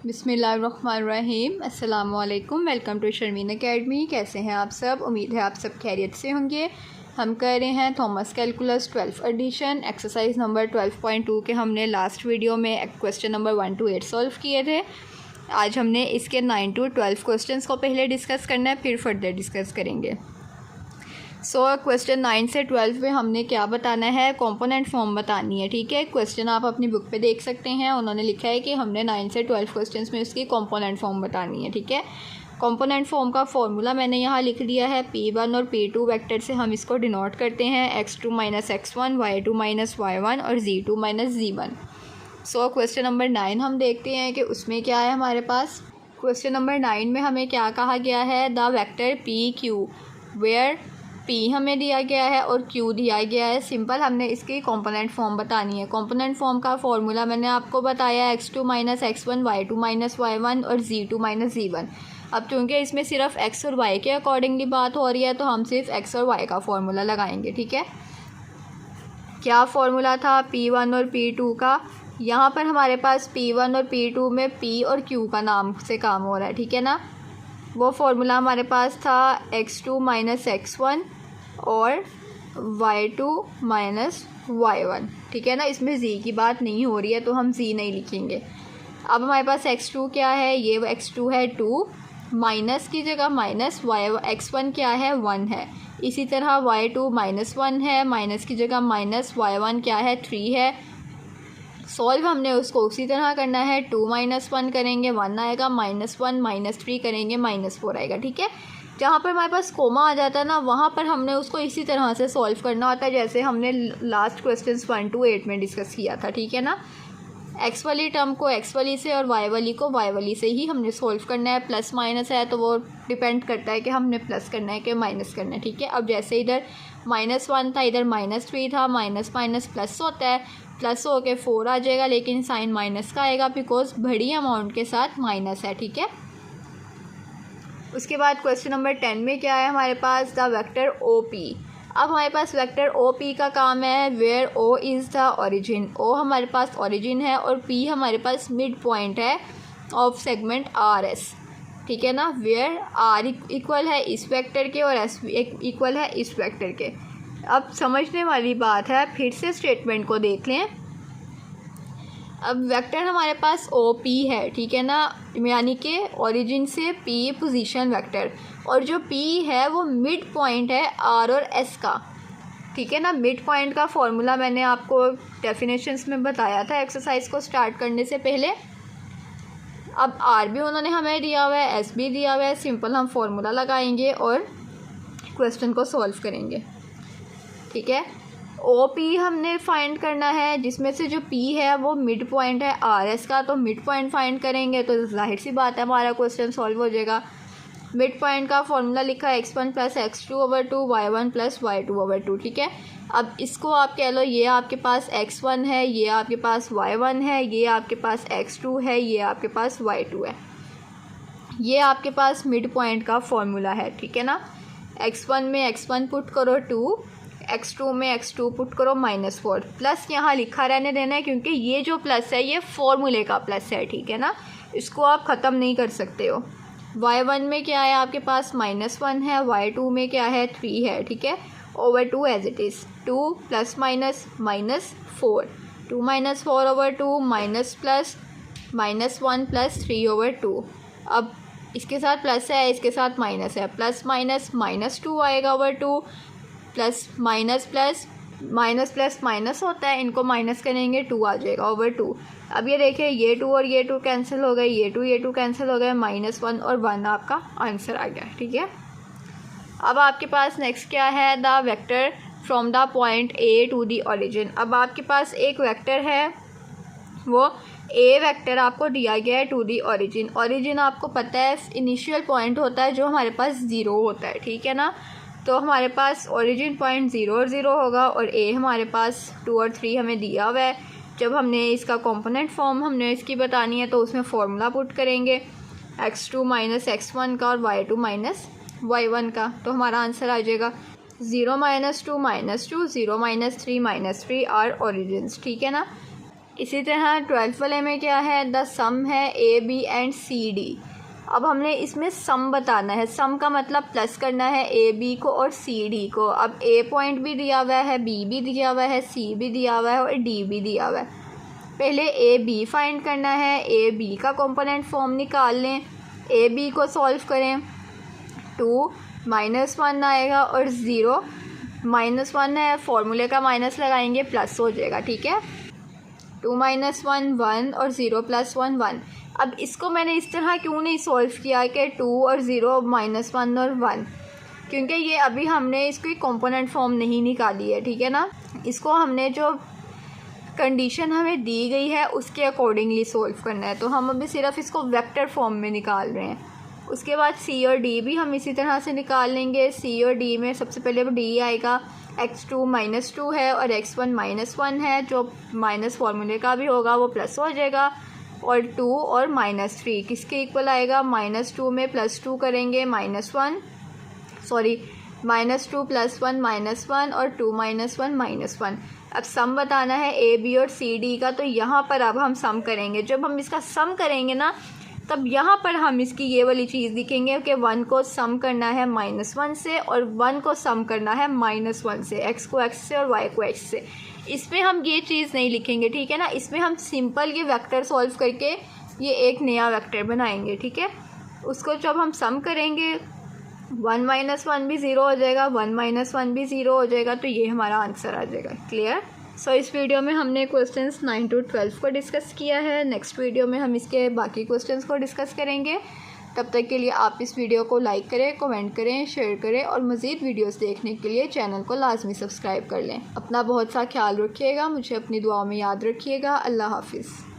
बिस्मिल्लाहिर्रहमानिर्रहीम। अस्सलामुअलैकुम। Welcome to Sharmeen academy. कैसे हैं आप सब? उम्मीद है आप सब खैरियत से होंगे। हम कर रहे हैं Thomas calculus 12th edition, exercise number 12.2 के हमने लास्ट वीडियो में क्वेश्चन नंबर 1 to 8 सॉल्व किए थे। आज हमने इसके 9 to 12 क्वेश्चंस को पहले डिस्कस करना है, फिर फर्दर डिस्कस करेंगे। क्वेश्चन 9 से 12 में हमने क्या बताना है, कंपोनेंट फॉर्म बतानी है। ठीक है, क्वेश्चन आप अपनी बुक पे देख सकते हैं। उन्होंने लिखा है कि हमने 9 से 12 क्वेश्चंस में उसकी कंपोनेंट फॉर्म बतानी है। ठीक है, कंपोनेंट फॉर्म का फॉर्मूला मैंने यहाँ लिख दिया है। P1 और P2 वेक्टर से हम इसको डिनोट करते हैं, x2 - x1, y2 - y1 और z2 - z1। क्वेश्चन नंबर 9 हम देखते हैं कि उसमें क्या है हमारे पास। क्वेश्चन नंबर 9 में हमें क्या कहा गया है, the vector PQ where P हमें दिया गया है और Q दिया गया है। सिंपल हमने इसकी कंपोनेंट फॉर्म बतानी है। कंपोनेंट फॉर्म का फॉर्मूला मैंने आपको बताया, x2 - x1, y2 - y1 और z2 - z1। अब चूँकि इसमें सिर्फ x और y के अकॉर्डिंगली बात हो रही है, तो हम सिर्फ x और y का फॉर्मूला लगाएंगे। ठीक है, क्या फॉर्मूला था P1 और P2 का? यहाँ पर हमारे पास P1 और P2 में P और Q का नाम से काम हो रहा है। ठीक है ना, वो फॉर्मूला हमारे पास था x2 - x1 और y2 - y1। ठीक है ना, इसमें z की बात नहीं हो रही है तो हम z नहीं लिखेंगे। अब हमारे पास x2 क्या है, ये x2 है 2, माइनस की जगह माइनस, x1 क्या है 1 है। इसी तरह y2 -1 है, माइनस की जगह माइनस, y1 क्या है 3 है। सॉल्व हमने उसको उसी तरह करना है, 2 - 1 करेंगे 1 आएगा, -1 - 3 करेंगे -4 आएगा। ठीक है, जहाँ पर हमारे पास कोमा आ जाता है ना, वहाँ पर हमने उसको इसी तरह से सॉल्व करना होता है जैसे हमने लास्ट क्वेश्चंस 1 to 8 में डिस्कस किया था। ठीक है ना, एक्स वाली टर्म को एक्स वाली से और वाई वाली को वाई वाली से ही हमने सॉल्व करना है। प्लस माइनस है तो वो डिपेंड करता है कि हमने प्लस करना है कि माइनस करना है। ठीक है, अब जैसे इधर -1 था, इधर -3 था, माइनस माइनस प्लस होता है, प्लस हो के 4 आ जाएगा, लेकिन साइन माइनस का आएगा बिकॉज बड़ी अमाउंट के साथ माइनस है। ठीक है, उसके बाद क्वेश्चन नंबर 10 में क्या है हमारे पास, द वेक्टर OP। अब हमारे पास वेक्टर OP का काम है, where O is the origin. O हमारे पास ओरिजिन है और P हमारे पास मिड पॉइंट है ऑफ सेगमेंट RS। ठीक है ना, वेयर R इक्वल है इस वेक्टर के और S इक्वल है इस वेक्टर के। अब समझने वाली बात है, फिर से स्टेटमेंट को देख लें। अब वेक्टर हमारे पास OP है, ठीक है ना, यानी कि ओरिजिन से P पोजीशन वेक्टर, और जो P है वो मिड पॉइंट है R और S का। ठीक है ना, मिड पॉइंट का फॉर्मूला मैंने आपको डेफिनेशंस में बताया था एक्सरसाइज को स्टार्ट करने से पहले। अब R भी उन्होंने हमें दिया हुआ है, S भी दिया हुआ है। सिंपल हम फॉर्मूला लगाएंगे और क्वेश्चन को सॉल्व करेंगे। ठीक है, OP हमने फाइंड करना है, जिसमें से जो P है वो मिड पॉइंट है RS का, तो मिड पॉइंट फाइंड करेंगे तो जाहिर सी बात है हमारा क्वेश्चन सॉल्व हो जाएगा। मिड पॉइंट का फॉर्मूला लिखा है x1 + x2/2 y1 + y2/2। ठीक है, अब इसको आप कह लो, ये आपके पास x1 है, ये आपके पास y1 है, ये आपके पास x2 है, ये आपके पास y2 है। ये आपके पास मिड पॉइंट का फॉर्मूला है। ठीक है ना, x1 में x1 पुट करो 2, x2 में x2 पुट करो -4, प्लस यहाँ लिखा रहने देना है क्योंकि ये जो प्लस है ये फॉर्मूले का प्लस है। ठीक है ना, इसको आप ख़त्म नहीं कर सकते हो। y1 में क्या है आपके पास -1 है, y2 में क्या है 3 है। ठीक है, over 2 as it is, 2 + -4, 2 - 4/2 minus plus -1 + 3/2। अब इसके साथ प्लस है, इसके साथ माइनस है, प्लस माइनस -2 आएगा over 2, plus minus plus minus plus minus होता है, इनको माइनस करेंगे 2 आ जाएगा ओवर 2। अब ये देखिए, ये 2 और ये 2 कैंसिल हो गए, ये 2 कैंसिल हो गए, -1 और 1 आपका आंसर आ गया। ठीक है, अब आपके पास नेक्स्ट क्या है, the vector from the point A to the origin. अब आपके पास एक वेक्टर है, वो A वेक्टर आपको दिया गया है टू दी ओरिजिन। ओरिजिन आपको पता है इनिशियल पॉइंट होता है जो हमारे पास 0 होता है। ठीक है ना, तो हमारे पास ओरिजिन पॉइंट 0 और 0 होगा और A हमारे पास 2 और 3 हमें दिया हुआ है। जब हमने इसका कंपोनेंट फॉर्म हमने इसकी बतानी है तो उसमें फॉर्मूला पुट करेंगे x2 - x1 का और y2 - y1 का, तो हमारा आंसर आ जाएगा 0 - 2 - 2, 0 - 3 - 3 आर ओरिजिन्स। ठीक है ना, इसी तरह 12th वाले में क्या है, द सम है A B and C D. अब हमने इसमें सम बताना है। सम का मतलब प्लस करना है ए बी को और सी डी को। अब ए पॉइंट भी दिया हुआ है, बी भी दिया हुआ है, सी भी दिया हुआ है और डी भी दिया हुआ है। पहले ए बी फाइंड करना है। ए बी का कंपोनेंट फॉर्म निकाल लें। ए बी को सॉल्व करें। 2 -1 आएगा और 0 -1 है, फॉर्मूले का माइनस लगाएंगे प्लस हो जाएगा, ठीक है। 2 - 1 1 और 0 + 1 1। अब इसको मैंने इस तरह क्यों नहीं सॉल्व किया कि 2 और 0 -1 और 1, क्योंकि ये अभी हमने इसकी कंपोनेंट फॉर्म नहीं निकाली है, ठीक है ना। इसको हमने जो कंडीशन हमें दी गई है उसके अकॉर्डिंगली सॉल्व करना है। तो हम अभी सिर्फ इसको वेक्टर फॉर्म में निकाल रहे हैं। उसके बाद सी और डी भी हम इसी तरह से निकाल लेंगे। सी और डी में सबसे पहले डी आएगा, x2 -2 है और x1 -1 है, जो माइनस फार्मूले का भी होगा वो प्लस हो जाएगा। और 2 और -3 किसके इक्वल आएगा, -2 में +2 करेंगे -2 + 1 -1 और 2 -1 -1। अब सम बताना है ए बी और सी डी का, तो यहाँ पर अब हम सम करेंगे। जब हम इसका सम करेंगे ना, तब यहाँ पर हम इसकी ये वाली चीज़ लिखेंगे कि 1 को सम करना है -1 से और 1 को सम करना है -1 से, x को x से और y को x से। इसमें हम ये चीज़ नहीं लिखेंगे, ठीक है ना। इसमें हम सिंपल ये वेक्टर सॉल्व करके ये एक नया वेक्टर बनाएंगे, ठीक है। उसको जब हम सम करेंगे 1 - 1 भी 0 हो जाएगा, 1 - 1 भी 0 हो जाएगा, तो ये हमारा आंसर आ जाएगा। क्लियर। सो इस वीडियो में हमने क्वेश्चंस 9 to 12 को डिस्कस किया है। नेक्स्ट वीडियो में हम इसके बाकी क्वेश्चंस को डिस्कस करेंगे। तब तक के लिए आप इस वीडियो को लाइक करें, कमेंट करें, शेयर करें और मज़ीद वीडियोस देखने के लिए चैनल को लाजमी सब्सक्राइब कर लें। अपना बहुत सा ख्याल रखिएगा, मुझे अपनी दुआ में याद रखिएगा। अल्लाह हाफिज़।